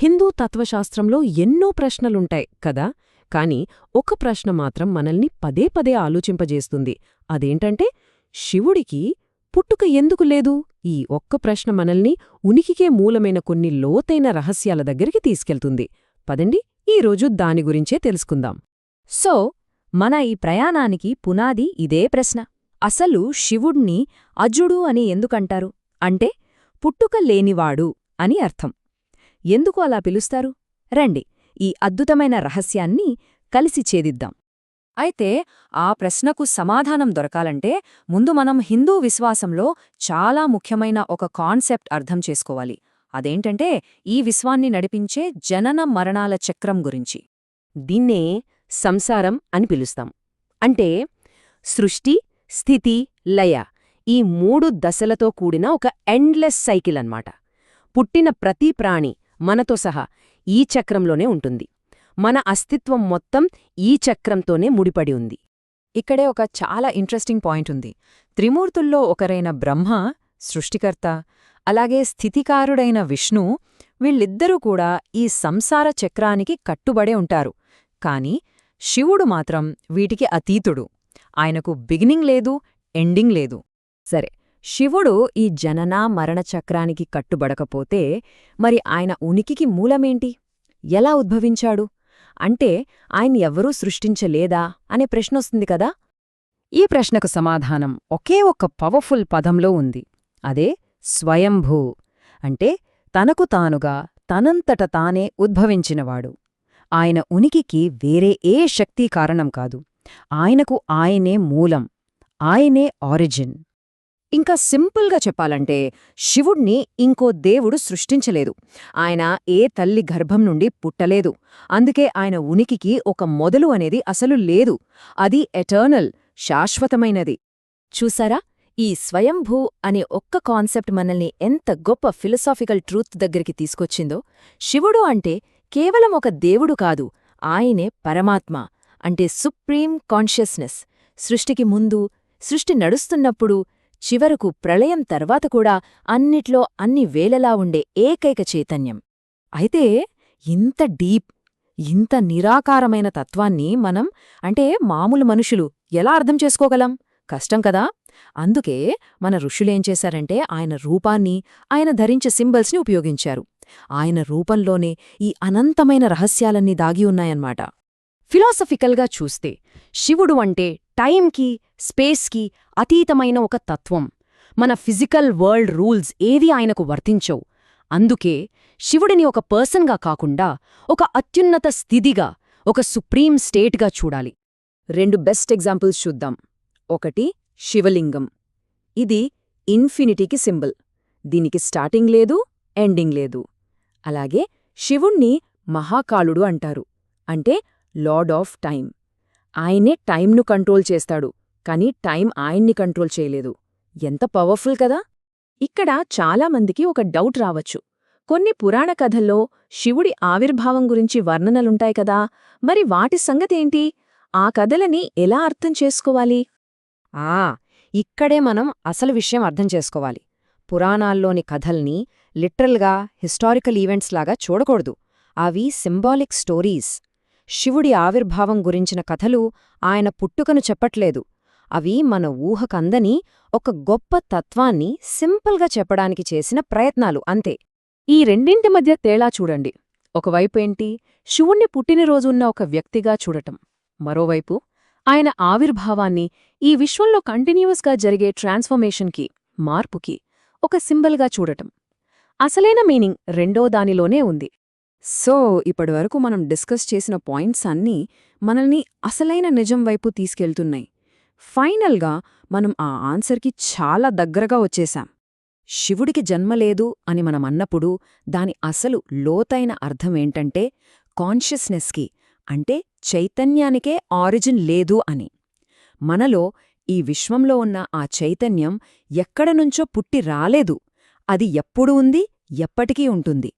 హిందూ తత్వశాస్త్రంలో ఎన్నో ప్రశ్నలుంటాయి కదా, కాని ఒక ప్రశ్న మాత్రం మనల్ని పదే పదే ఆలోచింపజేస్తుంది. అదేంటంటే, శివుడికి పుట్టుక ఎందుకు లేదు? ఈ ఒక్క ప్రశ్న మనల్ని ఉనికికే మూలమైన కొన్ని లోతైన రహస్యాల దగ్గరికి తీసుకెళ్తుంది. పదండి, ఈరోజు దాని గురించే తెలుసుకుందాం. సో మన ఈ ప్రయాణానికి పునాది ఇదే ప్రశ్న. అసలు శివుణ్ణి అజుడు అని ఎందుకంటారు? అంటే పుట్టుక లేనివాడు అని అర్థం. ఎందుకు అలా పిలుస్తారు? రండి, ఈ అద్భుతమైన రహస్యాన్ని కలిసి ఛేదిద్దాం. అయితే ఆ ప్రశ్నకు సమాధానం దొరకాలంటే ముందు మనం హిందూ విశ్వాసంలో చాలా ముఖ్యమైన ఒక కాన్సెప్ట్ అర్థం చేసుకోవాలి. అదేంటంటే ఈ విశ్వాన్ని నడిపించే జనన మరణాల చక్రం గురించి. దీన్నే సంసారం అని పిలుస్తాం. అంటే సృష్టి, స్థితి, లయ ఈ 3 దశలతో కూడిన ఒక ఎండ్లెస్ సైకిల్ అన్నమాట. పుట్టిన ప్రతి ప్రాణి మనతో సహా ఈ చక్రంలోనే ఉంటుంది. మన అస్తిత్వం మొత్తం ఈ చక్రంతోనే ముడిపడి ఉంది. ఇక్కడే ఒక చాలా ఇంట్రెస్టింగ్ పాయింట్ ఉంది. త్రిమూర్తుల్లో ఒకరైన బ్రహ్మ సృష్టికర్త, అలాగే స్థితికారుడైన విష్ణు, వీళ్ళిద్దరూ కూడా ఈ సంసార చక్రానికి కట్టుబడే ఉంటారు. కాని శివుడు మాత్రం వీటికి అతీతుడు. ఆయనకు బిగినింగ్ లేదు, ఎండింగ్ లేదు. సరే, శివుడు ఈ జనన మరణ చక్రానికి కట్టుబడకపోతే మరి ఆయన ఉనికికి మూలమేంటి? ఎలా ఉద్భవించాడు? అంటే ఆయన ఎవ్వరూ సృష్టించలేదా అనే ప్రశ్నొస్తుంది కదా. ఈ ప్రశ్నకు సమాధానం ఒకే ఒక్క పవర్ఫుల్ పదంలో ఉంది. అదే స్వయంభూ. అంటే తనకు తానుగా తనంతట తానే ఉద్భవించినవాడు. ఆయన ఉనికికి వేరే ఏ శక్తి కారణం కాదు. ఆయనకు ఆయనే మూలం, ఆయనే ఆరిజిన్. ఇంకా సింపుల్గా చెప్పాలంటే శివుణ్ణి ఇంకో దేవుడు సృష్టించలేదు. ఆయన ఏ తల్లి గర్భం నుండి పుట్టలేదు. అందుకే ఆయన ఉనికికి ఒక మొదలు అనేది అసలు లేదు. అది ఎటర్నల్, శాశ్వతమైనది. చూసారా, ఈ స్వయంభూ అనే ఒక్క కాన్సెప్ట్ మనల్ని ఎంత గొప్ప ఫిలసాఫికల్ ట్రూత్ దగ్గరికి తీసుకొచ్చిందో. శివుడు అంటే కేవలం ఒక దేవుడు కాదు, ఆయనే పరమాత్మ, అంటే సుప్రీం కాన్షియస్నెస్. సృష్టికి ముందు, సృష్టి నడుస్తున్నప్పుడు, చివరకు ప్రళయం తర్వాత కూడా అన్నిట్లో అన్ని వేళలా ఉండే ఏకైక చైతన్యం. అయితే ఇంత డీప్, ఇంత నిరాకారమైన తత్వాన్ని మనం, అంటే మామూలు మనుషులు ఎలా అర్థం చేసుకోగలం? కష్టం కదా. అందుకే మన ఋషులేం చేశారంటే ఆయన రూపాన్ని, ఆయన ధరించే సింబల్స్ని ఉపయోగించారు. ఆయన రూపంలోనే ఈ అనంతమైన రహస్యాలన్నీ దాగి ఉన్నాయన్నమాట. ఫిలాసఫికల్గా చూస్తే శివుడు అంటే టైంకి, స్పేస్కి అతీతమైన ఒక తత్వం. మన ఫిజికల్ వరల్డ్ రూల్స్ ఏవీ ఆయనకు వర్తించవు. అందుకే శివుడిని ఒక పర్సన్గా కాకుండా ఒక అత్యున్నత స్థితిగా, ఒక సుప్రీం స్టేట్గా చూడాలి. 2 బెస్ట్ ఎగ్జాంపుల్స్ చూద్దాం. ఒకటి శివలింగం. ఇది ఇన్ఫినిటీకి సింబల్. దీనికి స్టార్టింగ్ లేదు, ఎండింగ్ లేదు. అలాగే శివుణ్ణి మహాకాలుడు అంటారు. అంటే లార్డ్ ఆఫ్ టైం. ఆయనే టైంను కంట్రోల్ చేస్తాడు, కాని టైం ఆయన్ని కంట్రోల్ చేయలేదు. ఎంత పవర్ఫుల్ కదా. ఇక్కడ చాలామందికి ఒక డౌట్ రావచ్చు. కొన్ని పురాణ కథల్లో శివుడి ఆవిర్భావం గురించి వర్ణనలుంటాయి కదా, మరి వాటి సంగతేంటి? ఆ కథలని ఎలా అర్థం చేసుకోవాలి? ఇక్కడే మనం అసలు విషయం అర్థం చేసుకోవాలి. పురాణాల్లోని కథల్ని లిటరల్గా హిస్టారికల్ ఈవెంట్స్ లాగా చూడకూడదు. అవి సింబాలిక్ స్టోరీస్. శివుడి ఆవిర్భావం గురించిన కథలు ఆయన పుట్టుకను చెప్పట్లేదు. అవి మన ఊహకందని ఒక గొప్ప తత్వాన్ని సింపుల్గా చెప్పడానికి చేసిన ప్రయత్నాలు అంతే. ఈ రెండింటి మధ్య తేడా చూడండి. ఒకవైపేంటి శివుణ్ణి పుట్టినరోజున్న ఒక వ్యక్తిగా చూడటం, మరోవైపు ఆయన ఆవిర్భావాన్ని ఈ విశ్వంలో కంటిన్యూస్గా జరిగే ట్రాన్స్ఫర్మేషన్కి, మార్పుకి ఒక సింబల్గా చూడటం. అసలైన మీనింగ్ రెండో దానిలోనే ఉంది. సో ఇప్పటివరకు మనం డిస్కస్ చేసిన పాయింట్స్ అన్నీ మనల్ని అసలైన నిజం వైపు తీసుకెళ్తున్నాయి. ఫైనల్గా మనం ఆ ఆన్సర్కి చాలా దగ్గరగా వచ్చేశాం. శివుడికి జన్మలేదు అని మనం అన్నప్పుడు దాని అసలు లోతైన అర్థమేంటంటే కాన్షియస్నెస్కి, అంటే చైతన్యానికే ఆరిజిన్ లేదు అని. మనలో, ఈ విశ్వంలో ఉన్న ఆ చైతన్యం ఎక్కడనుంచో పుట్టి రాలేదు. అది ఎప్పుడు ఉంది, ఎప్పటికీ ఉంటుంది.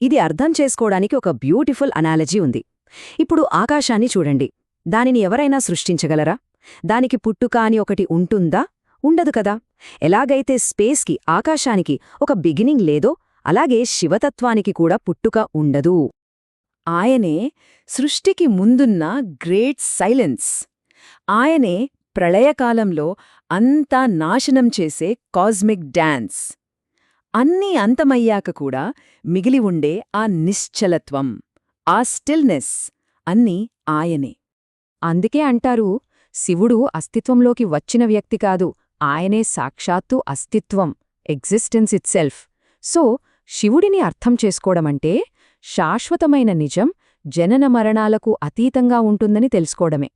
ఇది అర్థం చేసుకోవడానికి ఒక బ్యూటిఫుల్ అనాలజీ ఉంది. ఇప్పుడు ఆకాశాన్ని చూడండి. దానిని ఎవరైనా సృష్టించగలరా? దానికి పుట్టుక అని ఒకటి ఉంటుందా? ఉండదు కదా. ఎలాగైతే స్పేస్కి, ఆకాశానికి ఒక బిగినింగ్ లేదో అలాగే శివతత్వానికి కూడా పుట్టుక ఉండదు. ఆయనే సృష్టికి ముందున్న గ్రేట్ సైలెన్స్. ఆయనే ప్రళయకాలంలో అంతా నాశనం చేసే కాస్మిక్ డాన్స్. అన్నీ అంతమయ్యాక కూడా మిగిలి ఉండే ఆ నిశ్చలత్వం, ఆ స్టిల్నెస్ అన్నీ ఆయనే. అందుకే అంటారు, శివుడు అస్తిత్వంలోకి వచ్చిన వ్యక్తి కాదు, ఆయనే సాక్షాత్తు అస్తిత్వం, ఎగ్జిస్టెన్స్ ఇట్సెల్ఫ్. సో శివుడిని అర్థం చేసుకోవడమంటే శాశ్వతమైన నిజం జనన మరణాలకు అతీతంగా ఉంటుందని తెలుసుకోవడమే.